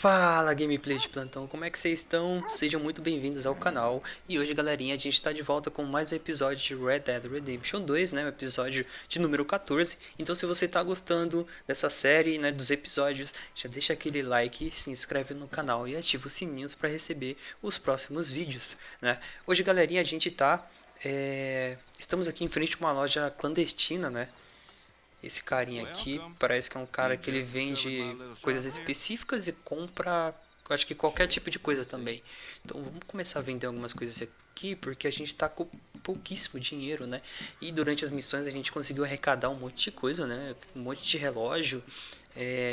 Fala, gameplay de plantão, como é que vocês estão? Sejam muito bem-vindos ao canal. E hoje, galerinha, a gente está de volta com mais um episódio de Red Dead Redemption 2, né? O episódio de número 14. Então, se você está gostando dessa série, né, dos episódios, já deixa aquele like, se inscreve no canal e ativa os sininhos para receber os próximos vídeos, né? Hoje, galerinha, a gente estamos aqui em frente a uma loja clandestina, né? Esse carinha aqui parece que é um cara que ele vende coisas específicas e compra, eu acho que qualquer tipo de coisa também. Então vamos começar a vender algumas coisas aqui, porque a gente tá com pouquíssimo dinheiro, né? E durante as missões a gente conseguiu arrecadar um monte de coisa, né? Um monte de relógio.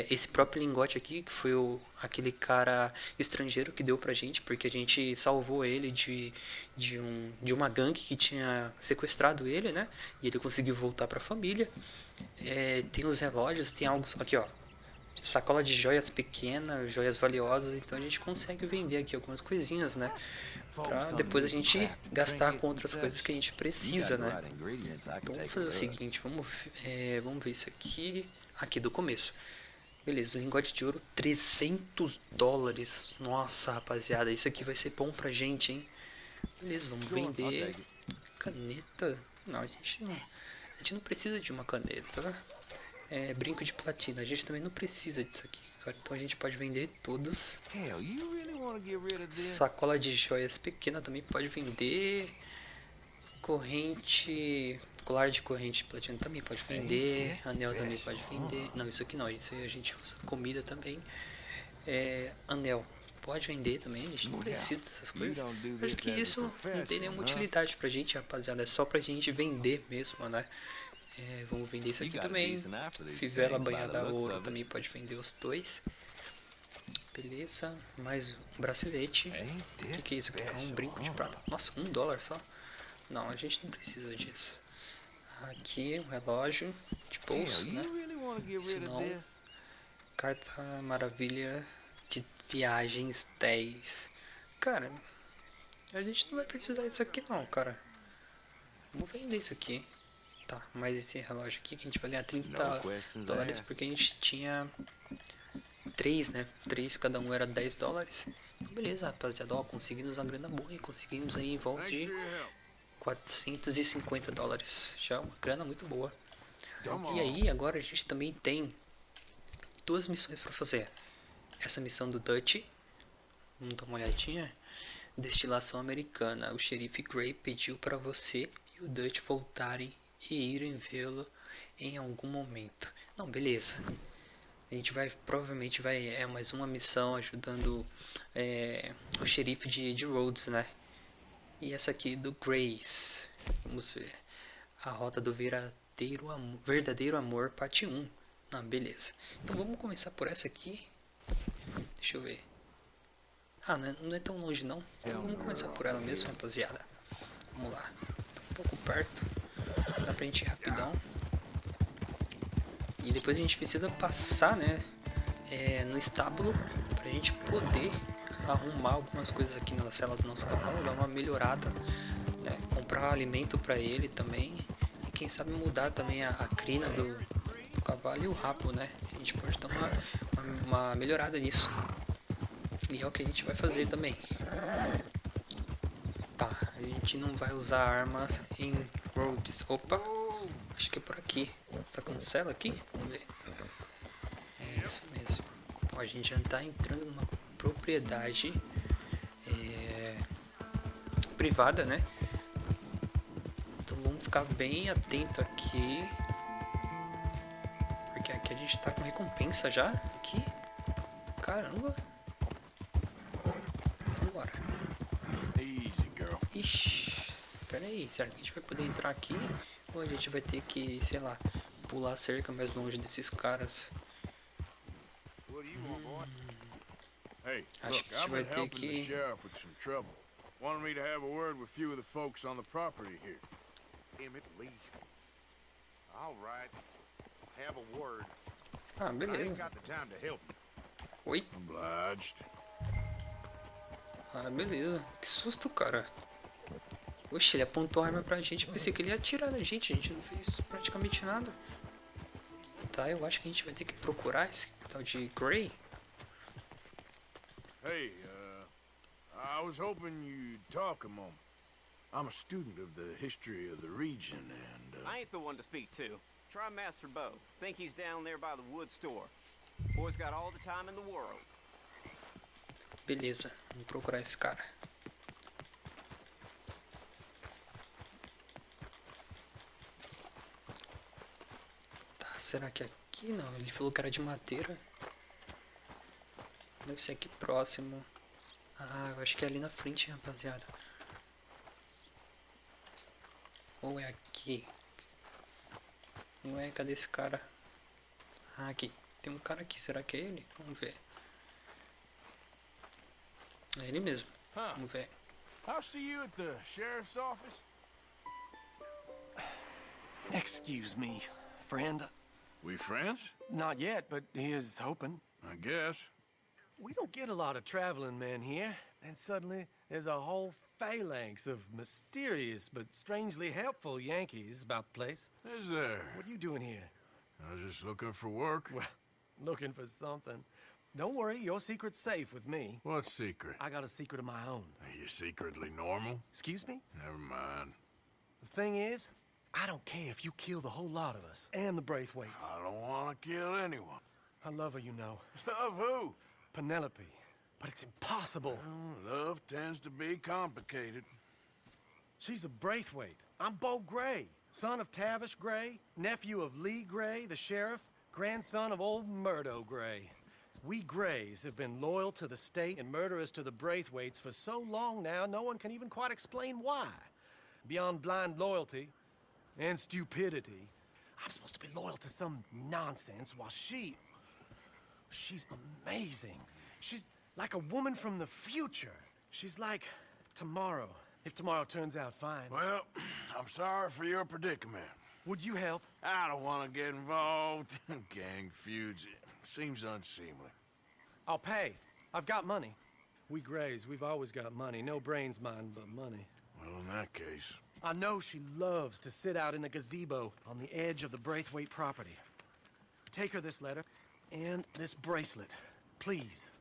Esse próprio lingote aqui, que foi aquele cara estrangeiro que deu pra gente, porque a gente salvou ele de uma gangue que tinha sequestrado ele, né? E ele conseguiu voltar pra família. Tem os relógios, tem algo aqui, ó, sacola de joias pequenas, joias valiosas, então a gente consegue vender aqui algumas coisinhas, né, pra depois a gente gastar com outras coisas que a gente precisa, né. Então vamos fazer o seguinte, vamos ver isso aqui do começo. Beleza, lingote de ouro, $300. Nossa, rapaziada, isso aqui vai ser bom pra gente, hein. Beleza, vamos vender. Caneta, não, a gente não precisa de uma caneta. Brinco de platina, a gente também não precisa disso aqui, cara. Então a gente pode vender todos. Sacola de joias pequena também pode vender. Corrente, colar de corrente de platina também pode vender. Anel também pode vender. Não, isso aqui não, isso aí a gente usa. Comida também. Anel pode vender também, a gente não precisa dessas coisas. Acho que isso não tem nenhuma utilidade pra gente, rapaziada. É só pra gente vender mesmo, né? Vamos vender isso aqui também. Fivela banhada a ouro também pode vender os dois. Beleza, mais um bracelete. O que é isso aqui? É um brinco de prata. Nossa, $1 só? Não, a gente não precisa disso. Aqui um relógio de bolso, né? Senão, carta maravilha de viagens 10. Cara, a gente não vai precisar disso aqui não, cara. Vamos vender isso aqui. Tá, mais esse relógio aqui que a gente vai ganhar $30 porque a gente tinha 3, né? 3, cada um era $10. Então beleza, rapaziada, ó, conseguimos uma grana boa e conseguimos aí em volta de $450. Já é uma grana muito boa. E aí, agora a gente também tem duas missões pra fazer. Essa missão do Dutch, vamos dar uma olhadinha. Destilação americana. O xerife Gray pediu para você e o Dutch voltarem e irem vê-lo em algum momento. Não, beleza. A gente provavelmente vai, mais uma missão ajudando o xerife de Rhodes, né? E essa aqui do Grace. Vamos ver. A rota do verdadeiro amor, parte 1. Ah, beleza. Então vamos começar por essa aqui. Deixa eu ver. Ah, não é tão longe não. Então vamos começar por ela mesmo, rapaziada. Vamos lá. Tá um pouco perto. Dá pra gente ir rapidão. E depois a gente precisa passar, né, no estábulo pra gente poder arrumar algumas coisas aqui na cela do nosso cavalo, dar uma melhorada, né, comprar alimento pra ele também. E quem sabe mudar também a crina do cavalo e o rabo, né. A gente pode dar uma melhorada nisso. E é o que a gente vai fazer também. Tá, a gente não vai usar armas em Rhodes. Opa, acho que é por aqui. Essa cancela aqui? Vamos ver. É isso mesmo. Ó, a gente já tá entrando numa propriedade privada, né? Então vamos ficar bem atento aqui. Porque aqui a gente tá com recompensa já. Aqui. Caramba. Vambora. Ixi, pera aí, será que a gente vai poder entrar aqui? Ou a gente vai ter que, sei lá, pular a cerca mais longe desses caras? Acho que a gente vai ter que... Ah, beleza. Oi? Ah, beleza. Que susto, cara. Oxe, ele apontou a arma pra gente. Eu pensei que ele ia atirar na gente. A gente não fez praticamente nada. Tá, eu acho que a gente vai ter que procurar esse tal de Gray. Hey, I was hoping you'd talk a moment. I'm a student of the history of the region, and, I ain't the one to speak to. Try Master Bo. Think he's down there by the wood store. Boy's got all the time in the world. Beleza, vamos procurar esse cara. Tá, será que é aqui? Não, ele falou que era de madeira. Deve ser aqui próximo. Ah, eu acho que é ali na frente, rapaziada. Ou é aqui? Ué, cadê esse cara? Ah, aqui. Tem um cara aqui, será que é ele? Vamos ver. É ele mesmo. Vamos ver. I'll see you at the sheriff's office. Excuse me, friend. We friends? Not yet, but here's hoping. I guess. We don't get a lot of traveling men here, and suddenly there's a whole phalanx of mysterious but strangely helpful Yankees about the place. Is there? What are you doing here? I was just looking for work. Well, looking for something. Don't worry, your secret's safe with me. What secret? I got a secret of my own. Are you secretly normal? Excuse me? Never mind. The thing is, I don't care if you kill the whole lot of us and the Braithwaites. I don't want to kill anyone. I love her, you know. Love who? Penelope. But it's impossible. Well, love tends to be complicated. She's a Braithwaite. I'm Bo Gray, son of Tavish Gray, nephew of Lee Gray, the sheriff, grandson of old Murdo Gray. We Grays have been loyal to the state and murderous to the Braithwaites for so long now, no one can even quite explain why. Beyond blind loyalty and stupidity, I'm supposed to be loyal to some nonsense while she's amazing. She's like a woman from the future. She's like tomorrow, if tomorrow turns out fine. Well, I'm sorry for your predicament. Would you help? I don't want to get involved in gang feuds. It seems unseemly. I'll pay. I've got money. We Grays, we've always got money. No brains, mind, but money. Well, in that case... I know she loves to sit out in the gazebo on the edge of the Braithwaite property. Take her this letter and this bracelet, please.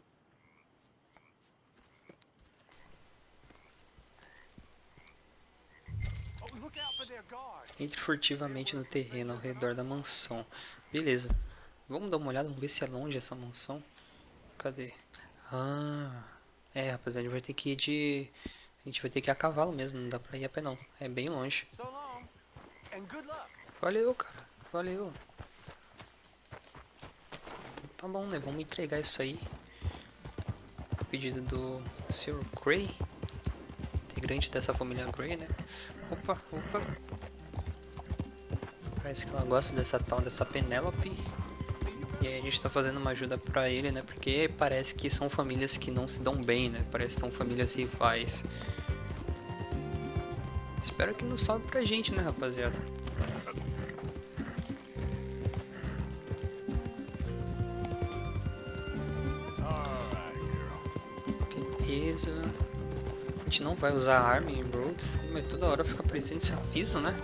Oh, look out for their guards. Entre furtivamente no terreno ao redor da mansão. Beleza. Vamos dar uma olhada, vamos ver se é longe essa mansão. Cadê? Ah, é, rapaziada, a gente vai ter que ir de... A gente vai ter que ir a cavalo mesmo, não dá pra ir a pé não. É bem longe. So long, and good luck. Valeu, cara. Valeu. Tá bom, né? Vamos entregar isso aí. Pedido do Sr. Gray. Integrante dessa família Gray, né? Opa, opa. Parece que ela gosta dessa tal, dessa Penelope. E aí a gente tá fazendo uma ajuda pra ele, né? Porque parece que são famílias que não se dão bem, né? Parece que são famílias rivais. Espero que não salve pra gente, né, rapaziada? Beleza. A gente não vai usar arma em roads, mas toda hora fica presente esse aviso, né?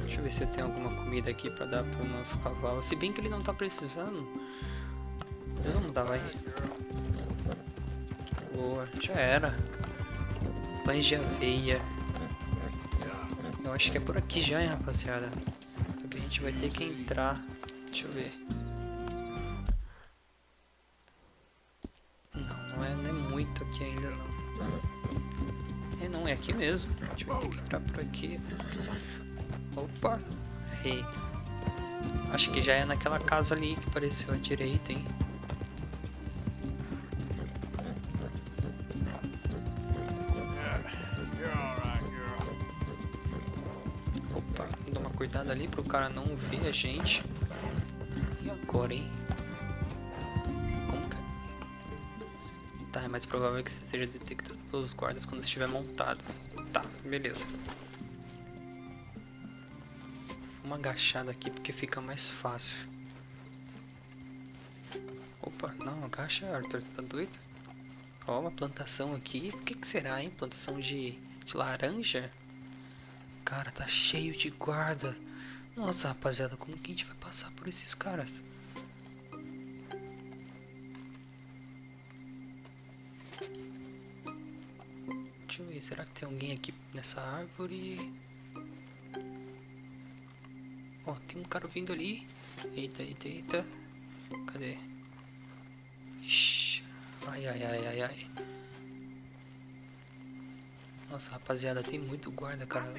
Deixa eu ver se eu tenho alguma comida aqui pra dar pro nosso cavalo. Se bem que ele não tá precisando. Mas vamos dar, vai. Boa, já era. Pães de aveia. Eu acho que é por aqui já, hein, rapaziada. Porque a gente vai ter que entrar. Deixa eu ver. Não é muito aqui ainda, não. É, não, é aqui mesmo. A gente vai ter que entrar por aqui. Opa! Errei. Acho que já é naquela casa ali que apareceu à direita, hein? Opa, vou dar uma cuidado ali pro cara não ver a gente. E agora, hein? Como que é? Tá, é mais provável que você seja detectado pelos guardas quando estiver montado. Tá, beleza. Uma agachada aqui porque fica mais fácil. Opa, não, agacha, Arthur, tá doido? Ó, uma plantação aqui. O que que será, hein? Plantação de laranja? Cara, tá cheio de guarda. Nossa, rapaziada, como que a gente vai passar por esses caras? Deixa eu ver, será que tem alguém aqui nessa árvore? Ó, tem um cara vindo ali. Eita, eita, eita. Cadê? Ixi. Ai, ai, ai, ai, ai. Nossa, rapaziada, tem muito guarda, cara.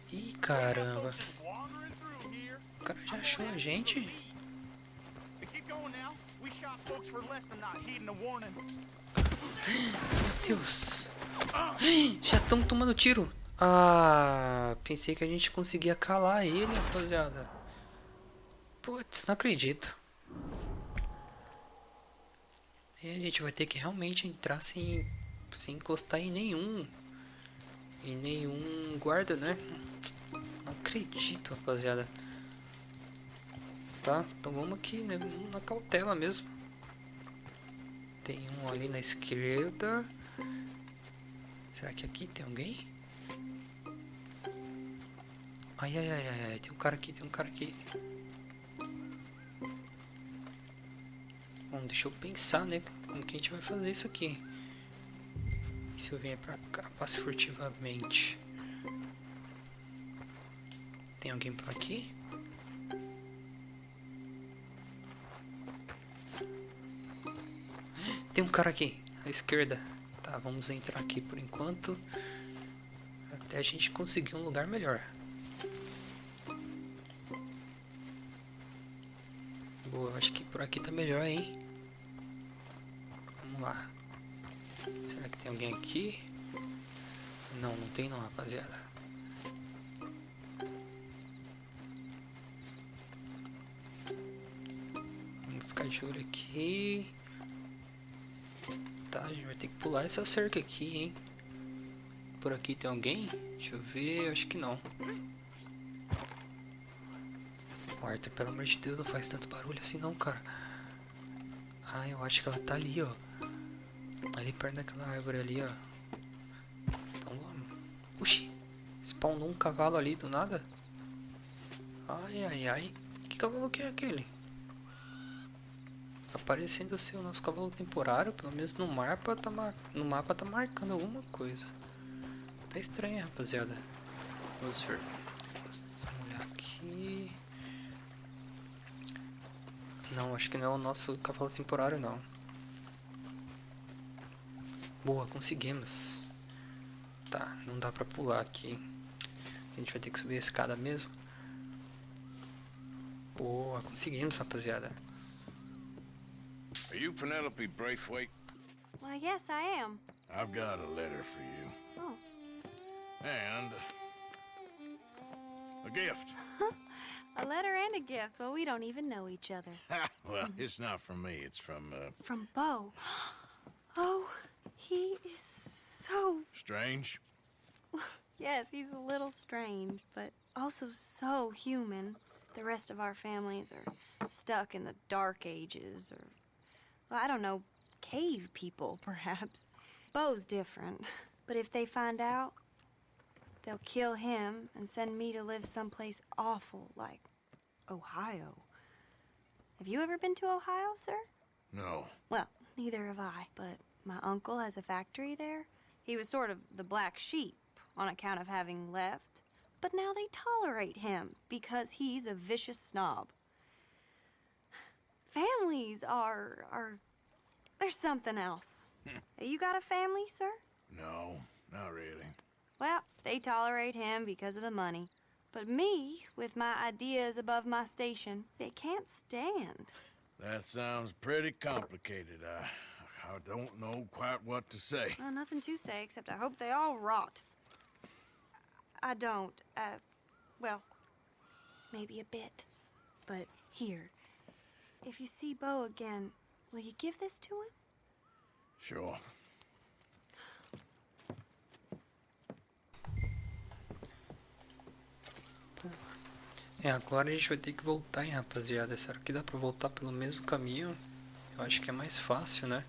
Ih, caramba. O cara já achou a gente? Meu Deus. Já estamos tomando tiro. Ah, pensei que a gente conseguia calar ele, rapaziada. Putz, não acredito. E a gente vai ter que realmente entrar sem encostar em nenhum guarda, né? Não acredito, rapaziada. Tá, então vamos aqui, né? Vamos na cautela mesmo. Tem um ali na esquerda. Será que aqui tem alguém? Ai, ai, ai, ai, ai, tem um cara aqui, tem um cara aqui. Bom, deixa eu pensar, né? Como que a gente vai fazer isso aqui? E se eu vier pra cá, passe furtivamente. Tem alguém por aqui? Tem um cara aqui, à esquerda. Tá, vamos entrar aqui por enquanto. Até a gente conseguir um lugar melhor. Boa, acho que por aqui tá melhor, hein? Vamos lá. Será que tem alguém aqui? Não, não tem não, rapaziada. Vamos ficar de olho aqui. Tá, a gente vai ter que pular essa cerca aqui, hein? Por aqui tem alguém? Deixa eu ver, acho que não. O Arthur, pelo amor de Deus, não faz tanto barulho assim não, cara. Ah, eu acho que ela tá ali, ó. Ali perto daquela árvore ali, ó. Então vamos. Oxi, spawnou um cavalo ali do nada. Ai, ai, ai. Que cavalo que é aquele? Tá parecendo ser o nosso cavalo temporário. Pelo menos no mapa tá marcando alguma coisa. Tá estranho, rapaziada. Vamos ver. Vamos olhar aqui. Não, acho que não é o nosso cavalo temporário, não. Boa, conseguimos. Tá, não dá pra pular aqui. A gente vai ter que subir a escada mesmo. Boa, conseguimos, rapaziada. Are you Penelope Braithwaite? Why, yes, I am. I've got a letter for you. Oh. And a gift. A letter and a gift. Well, we don't even know each other. Well, it's not from me. It's from, From Bo. Oh, he is so... Strange. Yes, he's a little strange, but also so human. The rest of our families are stuck in the dark ages, or... Well, I don't know, cave people, perhaps. Bo's different. But if they find out, they'll kill him and send me to live someplace awful, like Ohio. Have you ever been to Ohio, sir? No. Well, neither have I, but my uncle has a factory there. He was sort of the black sheep on account of having left, but now they tolerate him because he's a vicious snob. Families are there's something else. You got a family, sir? No, not really. Well, they tolerate him because of the money. But me, with my ideas above my station, they can't stand. That sounds pretty complicated. I don't know quite what to say. Well, nothing to say, except I hope they all rot. I don't, well, maybe a bit. But here, if you see Bo again, will you give this to him? Sure. Agora a gente vai ter que voltar, hein, rapaziada. Será que dá pra voltar pelo mesmo caminho? Eu acho que é mais fácil, né?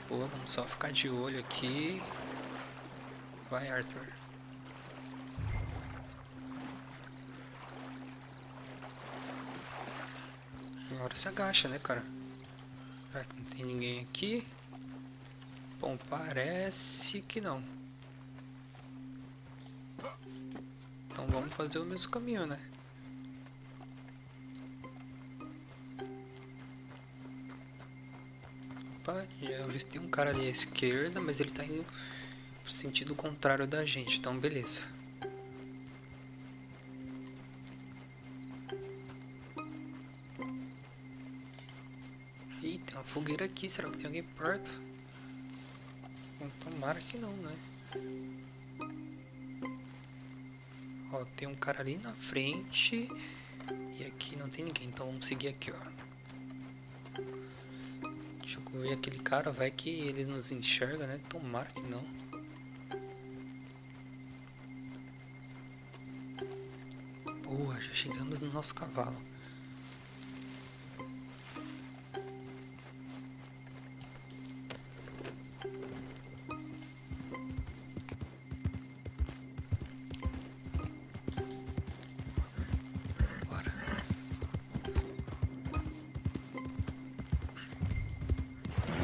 Pô, vamos só ficar de olho aqui. Vai, Arthur. Agora se agacha, né, cara? Será que não tem ninguém aqui? Bom, parece que não. Então vamos fazer o mesmo caminho, né? Opa, já vi que tem um cara ali à esquerda, mas ele tá indo pro sentido contrário da gente, então beleza. Ih, tem uma fogueira aqui, será que tem alguém perto? Bom, tomara que não, né? Ó, tem um cara ali na frente e aqui não tem ninguém, então vamos seguir aqui, ó. Deixa eu ver aquele cara, vai que ele nos enxerga, né? Tomara que não. Boa, já chegamos no nosso cavalo.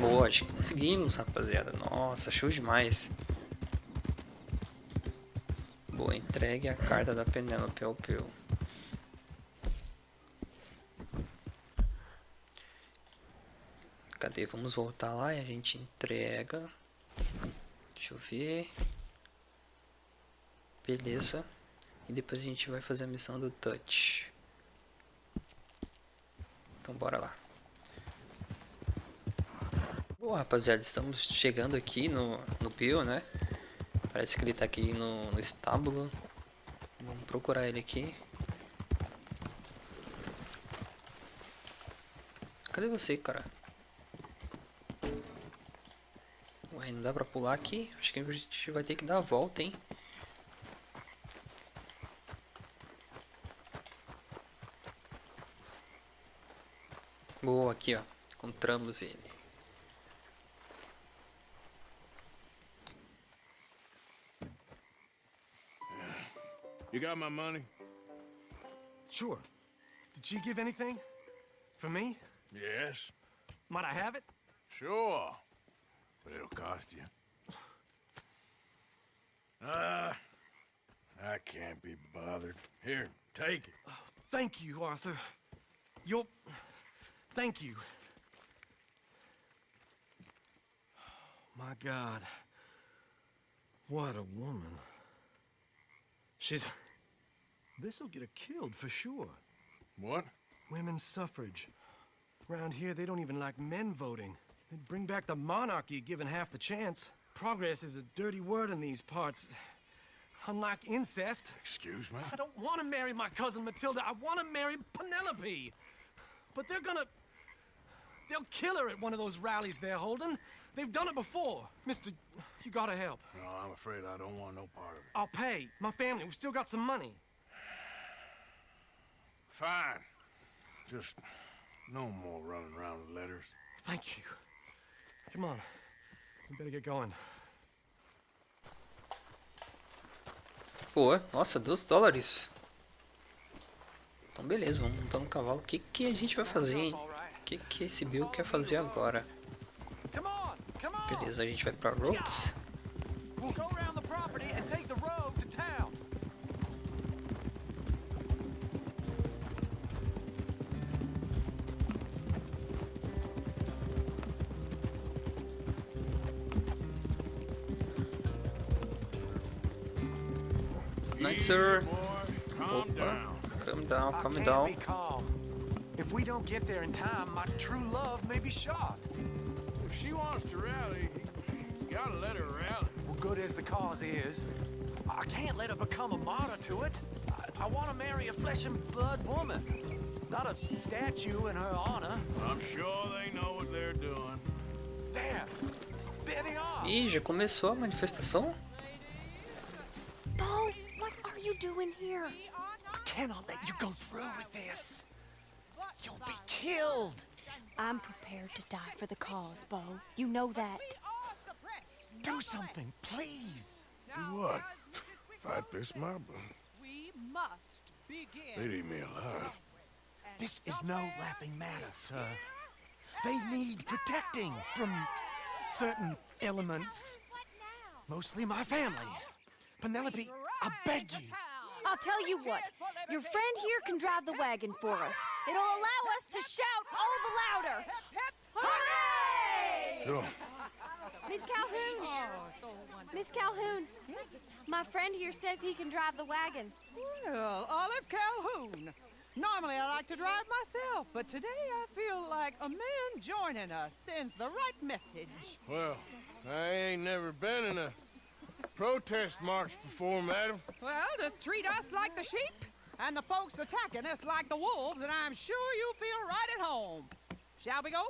Boa, acho que conseguimos, rapaziada. Nossa, show demais. Boa, entregue a carta da Penélope ao Peu. Cadê? Vamos voltar lá e a gente entrega. Deixa eu ver. Beleza. E depois a gente vai fazer a missão do touch. Então bora lá. Bom, rapaziada, estamos chegando aqui no Peu, né? Parece que ele tá aqui no estábulo. Vamos procurar ele aqui. Cadê você, cara? Ué, não dá pra pular aqui? Acho que a gente vai ter que dar a volta, hein? Boa, aqui ó. Encontramos ele. You got my money? Sure. Did she give anything? For me? Yes. Might I have it? Sure. But it'll cost you. I can't be bothered. Here, take it. Thank you, Arthur. Thank you. My God. What a woman. This'll get her killed for sure. What? Women's suffrage. Around here, they don't even like men voting. They'd bring back the monarchy given half the chance. Progress is a dirty word in these parts. Unlike incest. Excuse me? I don't want to marry my cousin Matilda. I want to marry Penelope. But they'll kill her at one of those rallies they're holding. They've done it before. Mister, you gotta help. No, I'm afraid I don't want no part of it. I'll pay. My family, we've still got some money. Fine. Just no more running around with letters. Thank you. Come on. We better get going. Pô, nossa, $2. Então beleza, vamos montar no cavalo. O que a gente vai fazer, hein? O que esse Bill quer fazer agora? Beleza, a gente vai pra Rhodes. Night, sir. Opa. Calm down, calm down. If we don't get there in time, my true love may be shot. If she wants to rally, you gotta let her rally. Well, good as the cause is, I can't let her become a martyr to it. I want to marry a flesh and blood woman, not a statue in her honor. I'm sure they know what they're doing. There they are. Ih, já começou a manifestação? Bo, what are you doing here? I cannot let you go through with this. You'll be killed. I'm prepared to die for the cause, Bo. You know that. Do something, please. Do what? Fight this mob? We must begin. They'd eat me alive. This is no laughing matter, sir. They need protecting from certain elements. Mostly my family. Penelope, I beg you. I'll tell you what. Your friend here can drive the wagon for us. It'll allow us to shout all the louder. Hooray! Sure. Miss Calhoun! Miss Calhoun! My friend here says he can drive the wagon. Well, Olive Calhoun. Normally I like to drive myself, but today I feel like a man joining us sends the right message. Well, I ain't never been in a protest march before, madam. Well, just treat us like the sheep, and the folks attacking us like the wolves, and I'm sure you'll feel right at home. Shall we go?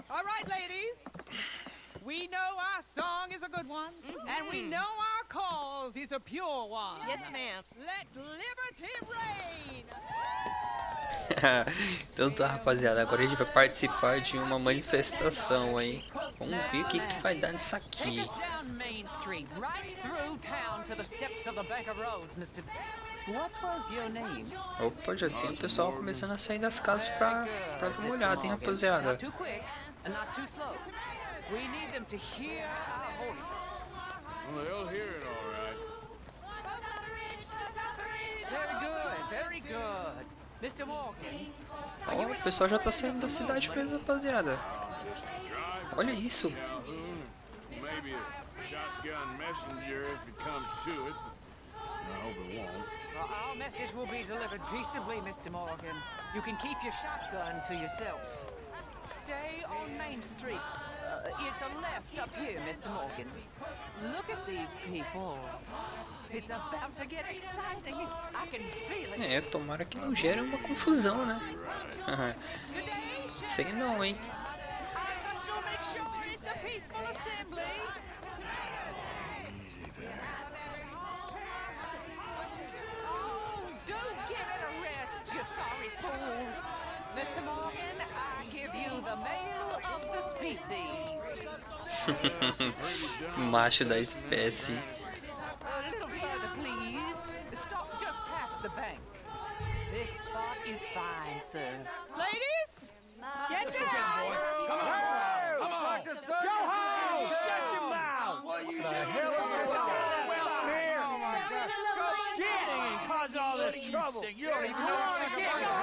All right, ladies. We know our song is a good one, and we know our cause is a pure one. Yes, ma'am. Let liberty reign! Então tá, rapaziada, agora a gente vai participar de uma manifestação aí. Vamos ver o que vai dar nisso aqui. Down Main Street, right through town to the steps of the Baker Road, Mr. What was your name? Opa, já tem o pessoal começando a sair das casas pra dar uma olhada, hein, rapaziada. Not too quick and not too slow. We need them to hear our voice. Well, they'll hear it all right. Very good, very good. Mr. Morgan. Ó, o pessoal já tá saindo da cidade mesmo, rapaziada. Just a driver, Olha isso. Calhoun, maybe a shotgun messenger if it comes to it. I hope it won't. Our message will be delivered peaceably, Mr. Morgan. You can keep your shotgun to yourself. Stay on Main Street. It's a left up here, Mr. Morgan. Look at these people. It's about to get exciting. I can feel it. É, tomara que não gere uma confusão, né? Good day, Sheriff. Sei não, hein? I trust you'll make sure it's a peaceful assembly. Easy there. Oh, do give it a rest, you sorry fool. Mr. Morgan, I give you the male of the species. Macho da espécie. A little further, please. Stop just past the bank. This spot is fine, sir. Ladies, get down! Come on! Go home! Shut your mouth! What the hell is going on here? Oh my God! Go shitting and cause all this trouble. You don't even know what's going on.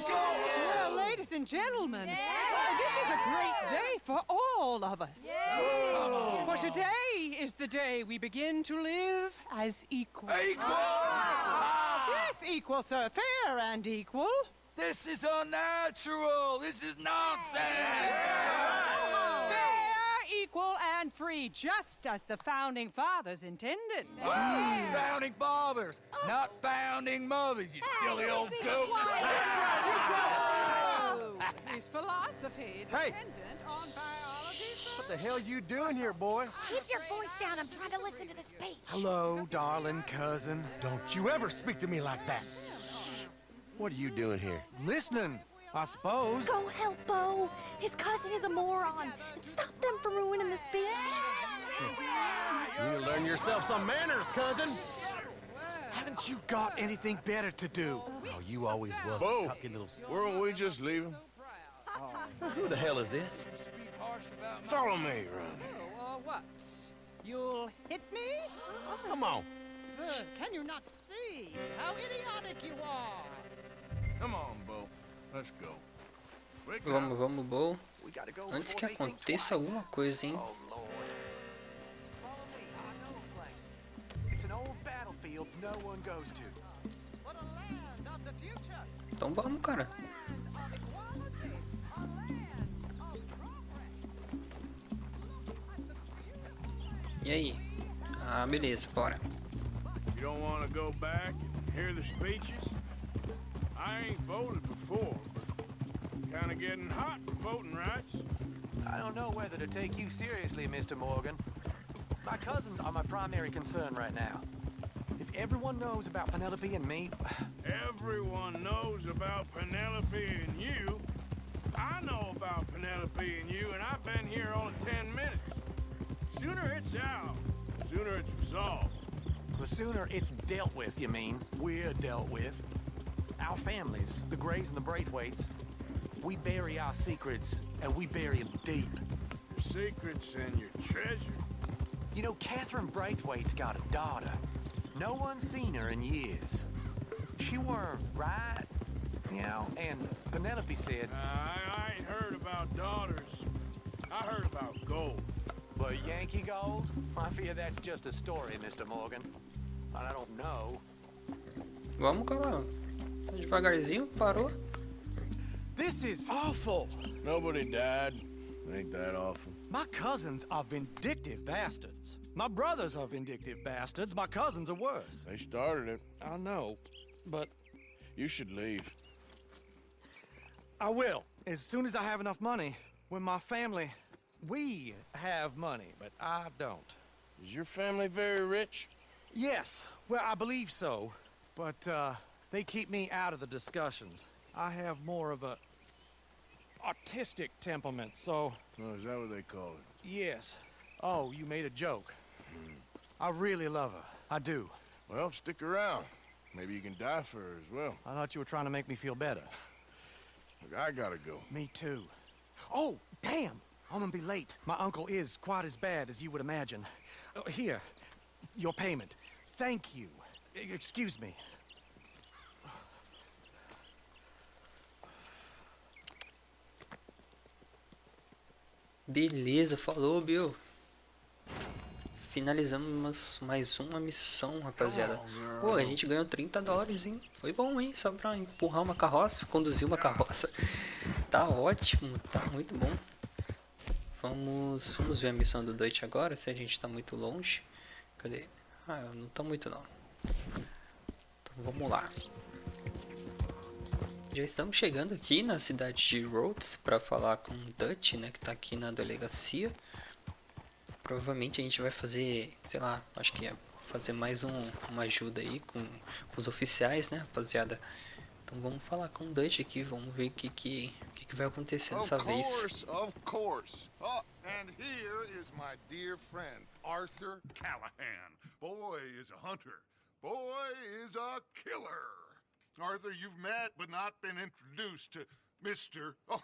Well, ladies and gentlemen, this is a great day for all of us. For today is the day we begin to live as equals. Yes, equal, sir. Fair and equal. This is unnatural. This is nonsense. Fair, equal, and free, just as the Founding Fathers intended. Founding fathers, not founding mothers, you silly old goat. Is philosophy dependent on biology? What the hell you doing here, boy? Keep your voice down. I'm trying to listen to the speech. Hello, darling cousin. Don't you ever speak to me like that. What are you doing here? Listening, I suppose. Go help Bo. His cousin is a moron. And stop them from ruining the speech. You need to learn yourself some manners, cousin. Haven't you got anything better to do? Oh, you always was Bo, a cocky little... weren't we just leaving? Who the hell is this? Follow me, Ronnie. What? You'll hit me? Come on. Sir, can you not see how idiotic you are? Come on, Bo. Let's go. Wake up. Vamos, Bo. Antes que aconteça alguma coisa, hein? It's an old battlefield no one goes to. What a land of the future. Então vamos, cara. Equality. A land of progress. E aí? Ah, beleza, bora. You don't want to go back and hear the speeches? I ain't voted before, but kind of getting hot for voting rights. I don't know whether to take you seriously, Mr. Morgan. My cousins are my primary concern right now. If everyone knows about Penelope and me... Everyone knows about Penelope and you. I know about Penelope and you, and I've been here only 10 minutes. Sooner it's out, sooner it's resolved. The sooner it's dealt with, you mean, we're dealt with. Our families, the Greys and the Braithwaites, we bury our secrets, and we bury them deep. Your secrets and your treasure. You know, Catherine Braithwaite's got a daughter. No one's seen her in years. She weren't right, you know, and Penelope said... I ain't heard about daughters. I heard about gold. But Yankee gold? I fear that's just a story, Mr. Morgan. And I don't know. Vamos, cara. Tá devagarzinho, parou. This is awful. Nobody died. Ain't that awful? My cousins are vindictive bastards. My brothers are vindictive bastards. My cousins are worse. They started it. I know, but You should leave. I will, as soon as I have enough money. When my family, we have money, but I don't. Is your family very rich? Yes, well, I believe so, but they keep me out of the discussions. I have more of a artistic temperament, so... Oh, is that what they call it? Yes. Oh, you made a joke. I really love her. I do. Well, stick around. Maybe you can die for her as well. I thought you were trying to make me feel better. Look, I gotta go. Me too. Oh, damn! I'm gonna be late. My uncle is quite as bad as you would imagine. Here, your payment. Thank you. Excuse me. Beleza, falou, Bill. Finalizamos mais uma missão, rapaziada. Pô, a gente ganhou $30, hein? Foi bom, hein? Só pra empurrar uma carroça, conduzir uma carroça. Tá ótimo, tá muito bom. Vamos ver a missão do Dutch agora, se a gente tá muito longe. Cadê? Ah, não tá muito não. Então vamos lá. Já estamos chegando aqui na cidade de Rhodes para falar com o Dutch, né, que tá aqui na delegacia. Provavelmente a gente vai fazer, sei lá, acho que é fazer mais uma ajuda aí com os oficiais, né, rapaziada. Então vamos falar com o Dutch aqui, vamos ver o que vai acontecer dessa vez. Of course. Oh, and here is my dear friend, Arthur Callahan. Boy is a hunter. Boy is a killer. Arthur, you've met but not been introduced to Mr. Oh,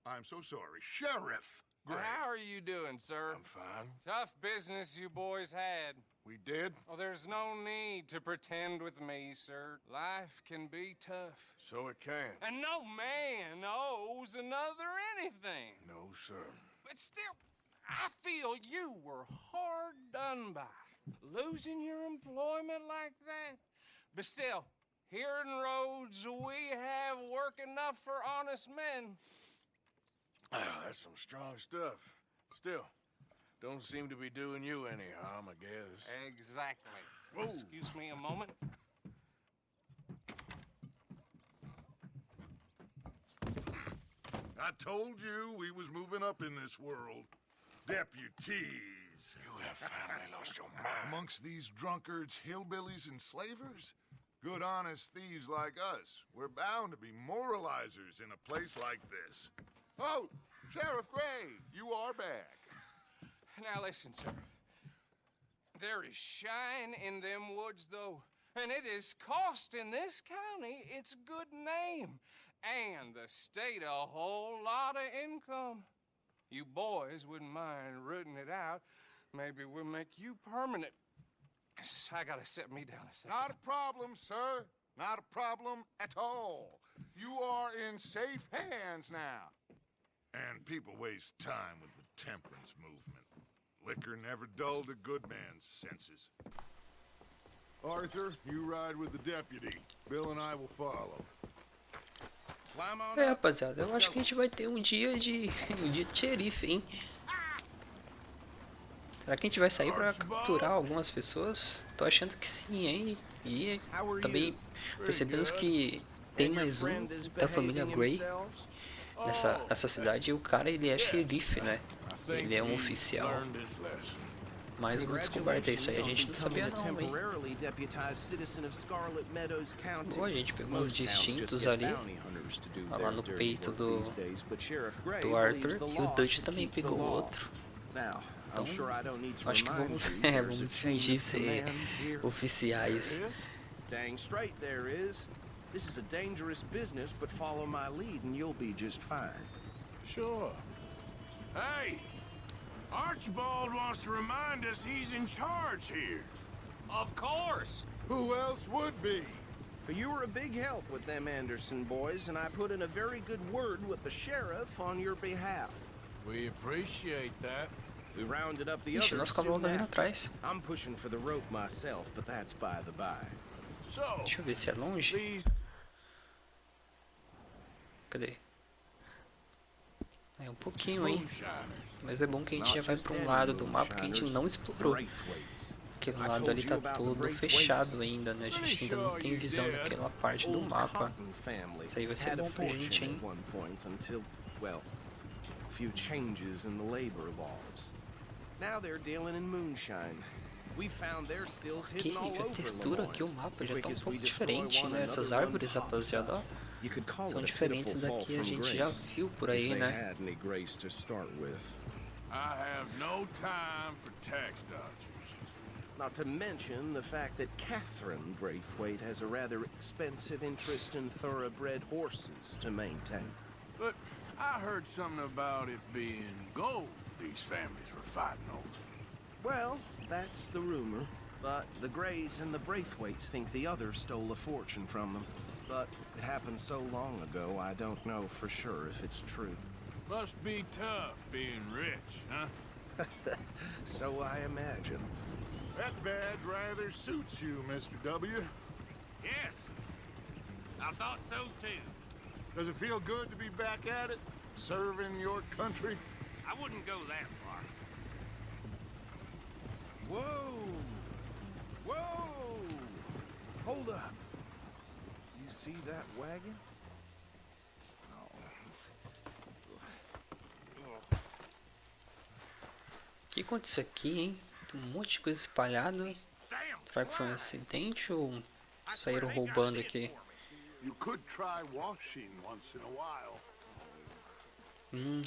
I'm so sorry, Sheriff Gray. How are you doing, sir? I'm fine. Tough business you boys had. We did? Oh, there's no need to pretend with me, sir. Life can be tough. So it can. And no man owes another anything. No, sir. But still, I feel you were hard done by. Losing your employment like that. But still, here in Rhodes, we have work enough for honest men. Ah, that's some strong stuff. Still, don't seem to be doing you any harm, I guess. Exactly. Whoa. Excuse me a moment. I told you we was moving up in this world. Deputies. You have finally lost your mind. Amongst these drunkards, hillbillies, and slavers? Good, honest thieves like us. We're bound to be moralizers in a place like this. Oh, Sheriff Gray, you are back. Now listen, sir. There is shine in them woods, though, and it is costing this county its good name, and the state a whole lot of income. You boys wouldn't mind rooting it out. Maybe we'll make you permanent. I gotta sit me down a second. Not a problem, sir. Not a problem at all. You are in safe hands now. And people waste time with the temperance movement. Liquor never dulled a good man's senses. Arthur, you ride with the deputy. Bill and I will follow. Rapaziada, eu acho que a gente vai ter um dia de xerife, hein? Será que a gente vai sair pra capturar algumas pessoas? Tô achando que sim, hein? E também percebemos que tem mais um da família Gray nessa cidade. E o cara, ele é xerife, né? Ele é um oficial. Mais uma descoberta, isso aí a gente não sabia não, hein? Boa, a gente pegou uns distintos ali. Olha lá no peito do Arthur. E o Dutch também pegou outro. Então, acho que vamos, vamos fingir ser oficiais. Dang straight there is. This is a dangerous business, but follow my lead and you'll be just fine. Sure. Hey! Archibald wants to remind us he's in charge here. Of course! Who else would be? You were a big help with them Anderson boys, and I put in a very good word with the sheriff on your behalf. We appreciate that. We rounded up the Ixi, others nosso cavalo soon tá vindo after. atrás. I'm pushing for the rope myself, but that's by the by. So, Deixa eu ver se é longe. these Cadê? É um pouquinho, hein? moonshiners. Mas é bom que a gente já vai para um lado do mapa que a gente não explorou. Aquele lado ali tá todo fechado ainda, né? A gente ainda não tem visão daquela parte do mapa. Isso aí vai ser bom pra gente, hein? Well, a few changes in the labor laws. Now they're dealing in moonshine. We found their stills Aqui, hidden all a over textura aqui, o Lemoyne. mapa já tá um pouco diferente, né? Essas árvores, rapaziada, ó, são diferentes da que a gente já viu por aí, né? I have no time for tax dodgers. Not to mention the fact that Catherine Braithwaite has a rather expensive interest in thoroughbred horses to maintain. But I heard something about it being gold these families were fighting over. Well, that's the rumor. But the Greys and the Braithwaites think the others stole a fortune from them. But it happened so long ago, I don't know for sure if it's true. Must be tough being rich, huh? So I imagine. That badge rather suits you, Mr. W. Yes, I thought so too. Does it feel good to be back at it? Serving your country? I wouldn't go that far. Whoa! Whoa! Hold up. You see that wagon? O que aconteceu aqui, hein? Tem um monte de coisa espalhada. Será que foi um acidente ou saíram roubando aqui? You could try washing once in a while.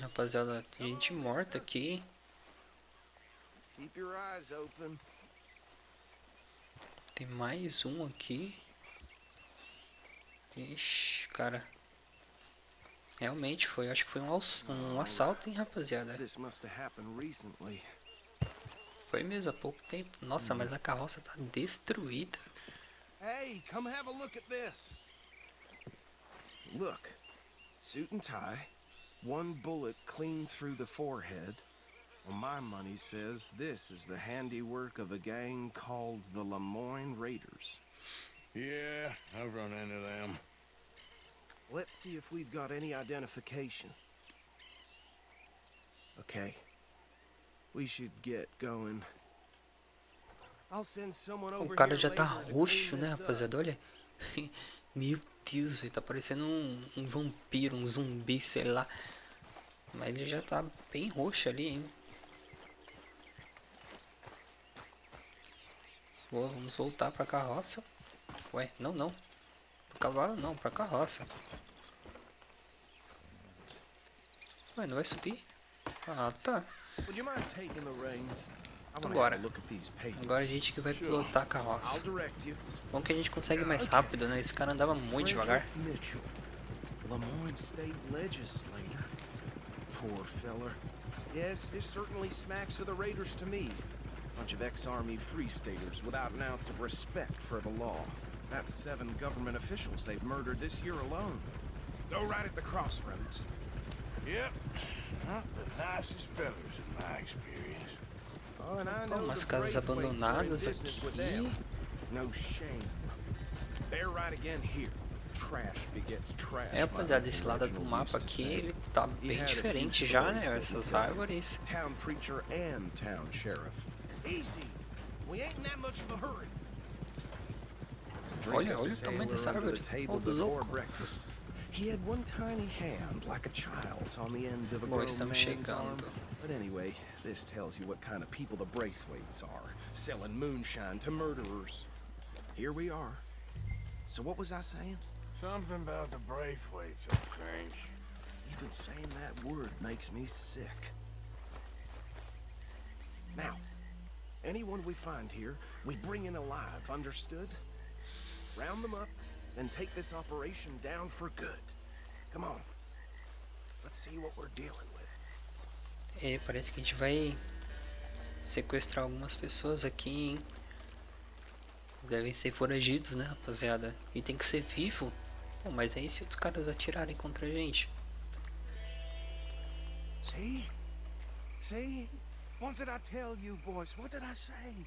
Rapaziada, tem gente morta aqui. Keep your eyes open. Tem mais um aqui. Ixi, cara. Realmente foi, acho que foi um assalto, hein, rapaziada. This must have happened recently. Foi mesmo, há pouco tempo. Nossa, mas a carroça tá destruída. Hey, come have a look at this. Look, suit and tie, one bullet clean through the forehead. Well, my money says this is the handiwork of a gang called the Lemoyne Raiders. Yeah, I've run into them. Let's see if we've got any identification. Okay. We should get going. I'll send someone over O cara here já tá later to roxo, clean né, this up. rapaziada? Olha. Meu Deus, ele tá parecendo um vampiro, um zumbi, sei lá. Mas ele já tá bem roxo ali, hein? Boa, vamos voltar pra carroça. Ué, não. Pro cavalo não, pra carroça. Ué, não vai subir? Ah, tá. Would you mind taking the reins? I Então wanna bora. have a look at these papers. Agora a gente que vai pilotar a carroça. I'll direct you. Bom que a gente consegue mais rápido, né? Esse cara andava muito devagar. Frederick Mitchell, Lemoyne State Legislator. Poor feller. Yes, this certainly smacks of the Raiders to me. Bunch of ex-army free staters without an ounce of respect for the law. That's 7 government officials they've murdered this year alone. Go right at the crossroads. Yep, not the nicest fellas in my experience. Oh, and I know Umas the casas Braithwaites are in abandonadas business with them. aqui. No shame. They're right again here. Trash begets trash. É, rapaziada, esse lado do mapa aqui, ele tá bem diferente já, né? Essas árvores. Town preacher and town sheriff. Easy. We ain't in that much of a hurry. Olha o tamanho dessa árvore. Ô, louco. He had one tiny hand like a child's on the end of a Bom, grown estamos man's arm. chegando. But anyway, this tells you what kind of people the Braithwaites are, selling moonshine to murderers. Here we are. So what was I saying? Something about the Braithwaites, I think. Even saying that word makes me sick. Now, anyone we find here, we bring in alive, understood? Round them up, and take this operation down for good. Come on. Let's see what we're dealing with. É, parece que a gente vai sequestrar algumas pessoas aqui, hein? Devem ser foragidos, né, rapaziada? E tem que ser vivo. Pô, mas aí se os caras atirarem contra a gente? See? See? What did I tell you, boys? What did I say?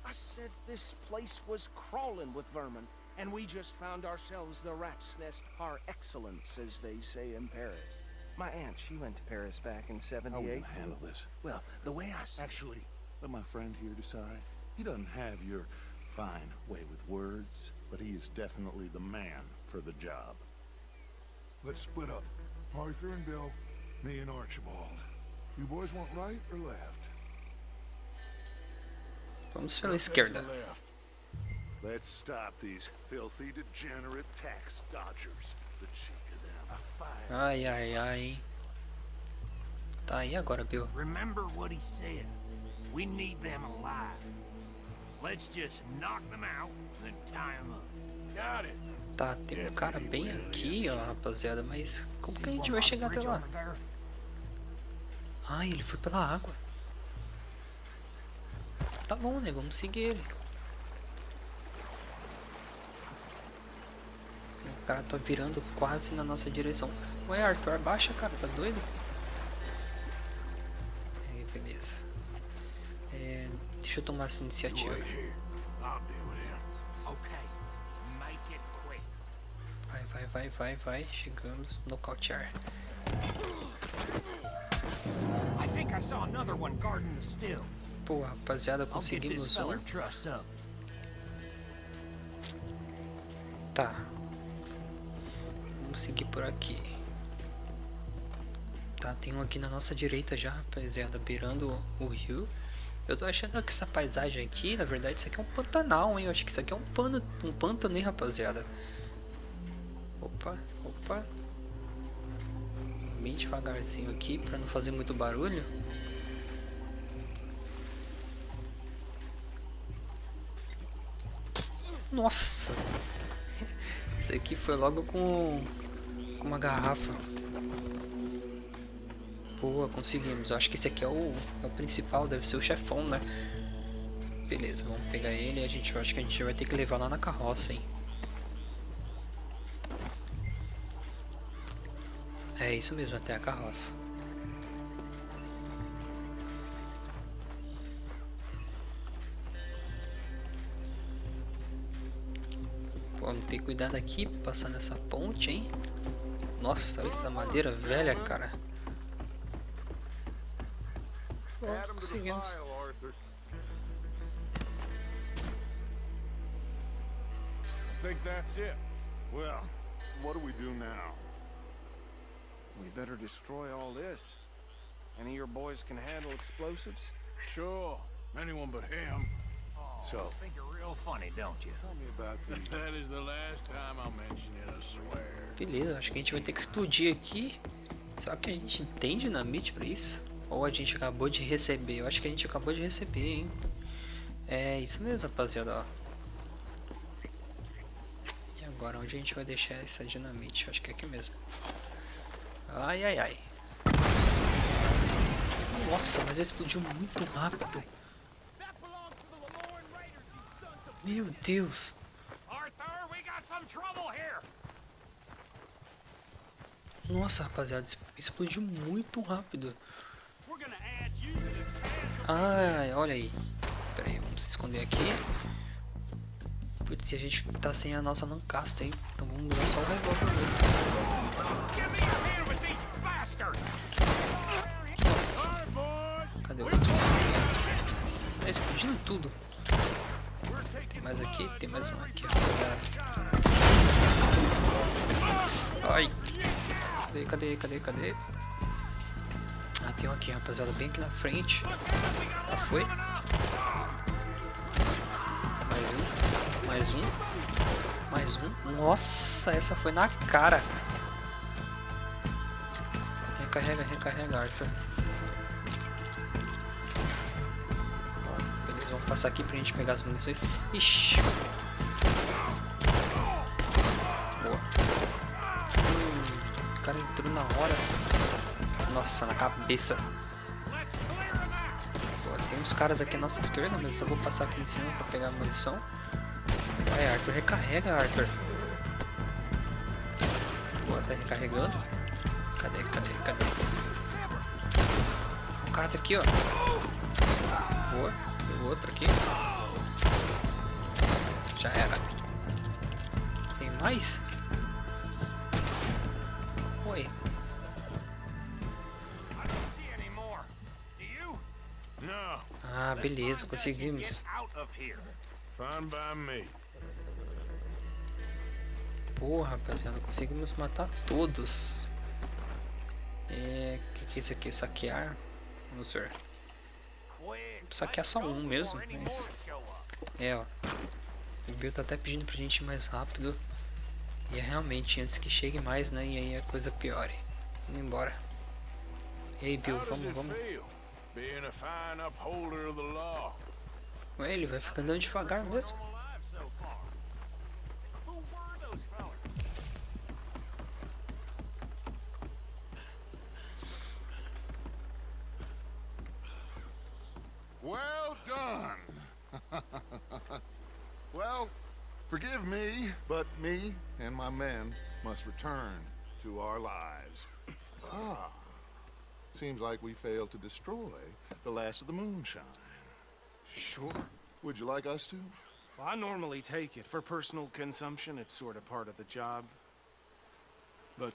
I said this place was crawling with vermin, and we just found ourselves the rat's nest par excellence, as they say in Paris. My aunt, she went to Paris back in '78. How are we gonna handle this? Well, the way I see... Actually, let my friend here decide. He doesn't have your fine way with words, but he is definitely the man for the job. Let's split up. Arthur and Bill, me and Archibald. You boys want right or left? Vamos pela esquerda. Let's stop these filthy, degenerate tax dodgers. The cheek of them. Ai, ai, ai. Tá, e agora, Bill? Remember what he said. We need them alive. Let's just knock them out and tie them up. Got it. Tá, tem um cara bem aqui, ó, rapaziada, mas como que a gente vai chegar até lá? Ah, ele foi pela água. Tá bom, né? Vamos seguir ele. O cara tá virando quase na nossa direção. Ué, Arthur, abaixa, cara, tá doido? É, beleza. É, deixa eu tomar essa iniciativa. Vai. Chegamos no nocautear. Pô, rapaziada, conseguimos um. Tá. Vamos seguir por aqui. Tá, tem um aqui na nossa direita já, rapaziada, beirando o rio. Eu tô achando que essa paisagem aqui, na verdade, isso aqui é um pantanal, hein? Eu acho que isso aqui é um pântano, hein, rapaziada? Opa. Bem devagarzinho aqui, pra não fazer muito barulho. Nossa! Isso aqui foi logo com uma garrafa. Boa, conseguimos. Acho que esse aqui é o principal, deve ser o chefão, né? Beleza, vamos pegar ele e acho que a gente vai ter que levar lá na carroça, hein? É isso mesmo, até a carroça. Pô, vamos ter cuidado aqui, passar nessa ponte, hein? Nossa, olha essa madeira velha, cara. Bom, conseguimos. I think that's it. Well, what do we do now? We better destroy all this. Any of your boys can handle explosives? Sure. Anyone but him. So, you think you're real funny, don't you? Tell me about these. That is the last time I mention it, I swear. Beleza, acho que a gente vai ter que explodir aqui. Será que a gente tem dinamite pra isso? Ou a gente acabou de receber? Eu acho que a gente acabou de receber, hein? É isso mesmo, rapaziada, ó. E agora, onde a gente vai deixar essa dinamite? Acho que é aqui mesmo. Ai. Nossa, mas explodiu muito rápido. Meu Deus. Nossa, rapaziada, explodiu muito rápido. Ai, olha aí. Pera aí, vamos se esconder aqui. Putz, a gente tá sem a nossa Lancaster, hein? Então vamos usar só o revólver mesmo. Nossa. Cadê o outro? Tá explodindo tudo. Mais aqui, tem mais um aqui. Ai. Cadê? Ah, tem um aqui, rapaziada, bem aqui na frente. Já foi. Mais um. Nossa, essa foi na cara. Recarrega, Arthur. Ó, beleza, vamos passar aqui pra gente pegar as munições. Ixi. Boa. O cara entrou na hora. Nossa, na cabeça. Boa, tem uns caras aqui à nossa esquerda, mas eu vou passar aqui em cima pra pegar a munição. Vai, Arthur, recarrega, Arthur. Boa, tá recarregando. Cadê? O cara tá aqui, ó. Boa, tem o outro aqui. Já era. Tem mais? Oi. Ah, beleza, conseguimos. Porra, rapaziada, conseguimos matar todos. Que é isso aqui? Saquear? Vamos ver. Saquear só um mesmo, mas... ó. O Bill tá até pedindo pra gente ir mais rápido. E é realmente antes que chegue mais, né? E aí a coisa piore. Vamos embora. E aí, Bill, vamos. Ué, ele vai ficando andando devagar mesmo. Well done. Well, forgive me, but me and my men must return to our lives. Seems like we failed to destroy the last of the moonshine. Sure. Would you like us to? Well, I normally take it. For personal consumption, it's sort of part of the job. But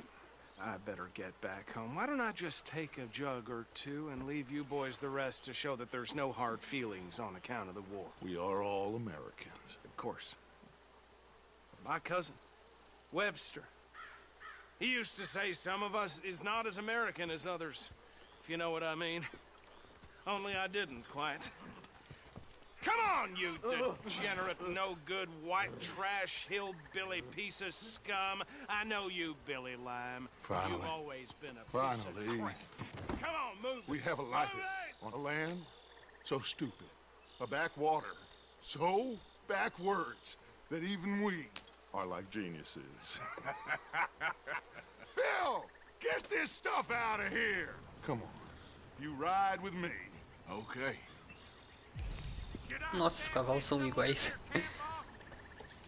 I better get back home. Why don't I just take a jug or two and leave you boys the rest to show that there's no hard feelings on account of the war? We are all Americans. Of course. My cousin, Webster, he used to say some of us is not as American as others, if you know what I mean. Only I didn't quite. Come on, you degenerate, no-good, white trash, hillbilly piece of scum. I know you, Billy Lime. Finally. You've always been a piece of crap. Come on, move. We have a life on a land so stupid, a backwater so backwards that even we are like geniuses. Bill, get this stuff out of here. Come on, you ride with me. Okay. Nossa, os cavalos são iguais.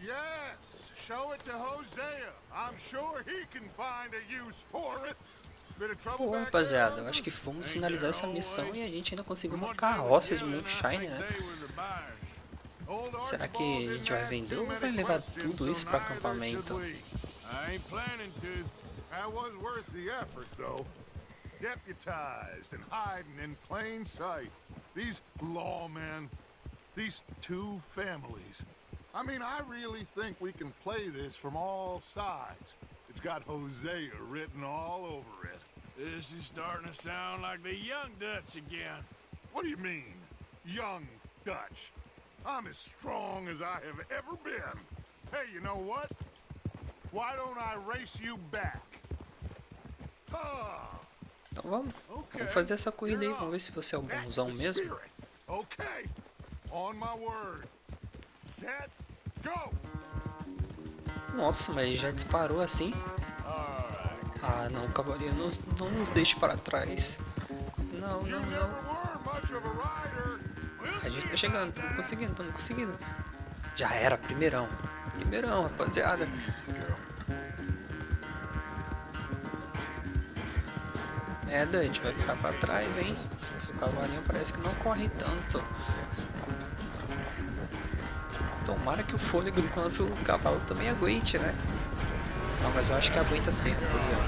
Yes, show it to Hosea. I'm sure he can find a use for it. Pô, rapaziada, eu acho que vamos finalizar essa missão e a gente ainda conseguiu uma carroça de moonshine, né? Será que a gente vai vender ou vai levar tudo isso para acampamento? Deputized and hiding in plain sight. These lawmen, these two families. I mean, I really think we can play this from all sides. It's got Hosea written all over it. This is starting to sound like the young Dutch again. What do you mean, young Dutch? I'm as strong as I have ever been. Hey, you know what? Why don't I race you back? Então vamos fazer essa corrida aí, vamos ver se você é o bonzão mesmo. Okay, on my word. Set, go. Nossa, mas já disparou assim? Ah, não, cavaleiro, não nos deixe para trás. Não. A gente tá chegando, estamos conseguindo. Já era, primeirão, rapaziada. A gente vai ficar pra trás, hein? Esse cavalinho parece que não corre tanto. Tomara que o fôlego do nosso cavalo também aguente, né? Não, mas eu acho que aguenta sim, rapaziada.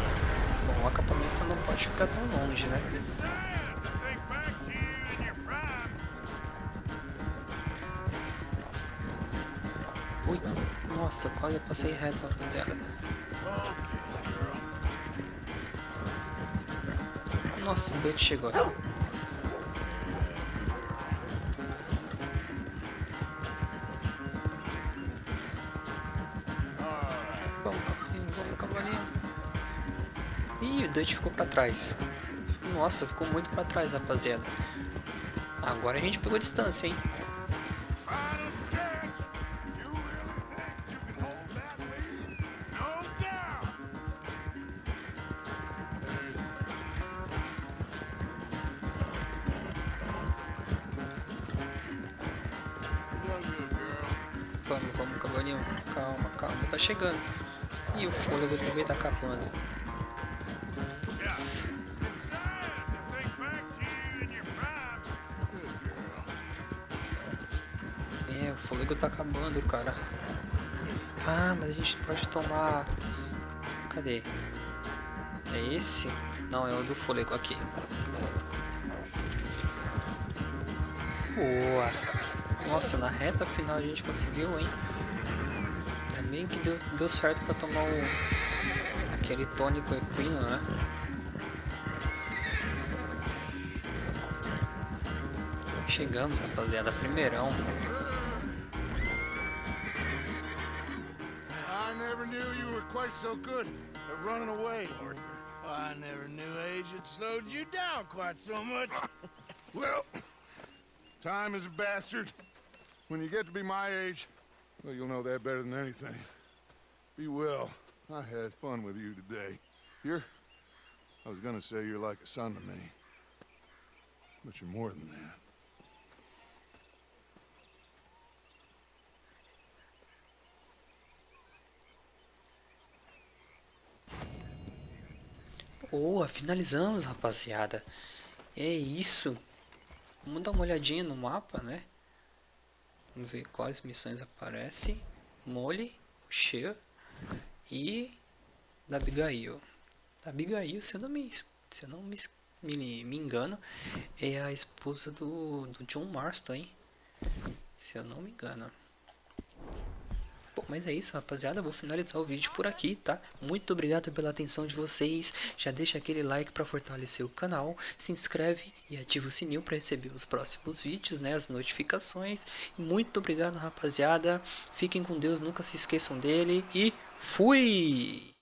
Bom, o acampamento só não pode ficar tão longe, né? Ui, nossa, quase passei reto, rapaziada. Nossa, o Dutch chegou. Vamos, cavalinho. Ih, o Dutch ficou pra trás. Nossa, ficou muito pra trás, rapaziada. Agora a gente pegou distância, hein? Vamos, cavalinho. Calma, calma, tá chegando. E o fôlego também tá acabando. É, o fôlego tá acabando, cara. Ah, mas a gente pode tomar... Cadê? É esse? Não, é o do fôlego aqui. Boa! Nossa, na reta final a gente conseguiu, hein? Também que deu certo pra tomar aquele tônico equino, né? Chegamos, rapaziada, primeirão. I never knew you were quite so good at running away, Arthur. I never knew age had slowed you down quite so much. Well, time is a bastard. When you get to be my age, well, you'll know that better than anything. Be well. I had fun with you today. I was gonna say you're like a son to me. But you're more than that. Boa, finalizamos, rapaziada. É isso. Vamos dar uma olhadinha no mapa, né? Vamos ver quais missões aparecem. Molly, o Cher e da Abigail. Da Abigail, se eu não me engano, é a esposa do John Marston, hein? Se eu não me engano. Bom, mas é isso, rapaziada. Eu vou finalizar o vídeo por aqui, tá? Muito obrigado pela atenção de vocês. Já deixa aquele like para fortalecer o canal. Se inscreve e ativa o sininho para receber os próximos vídeos, né? As notificações. Muito obrigado, rapaziada. Fiquem com Deus, nunca se esqueçam dele. E fui!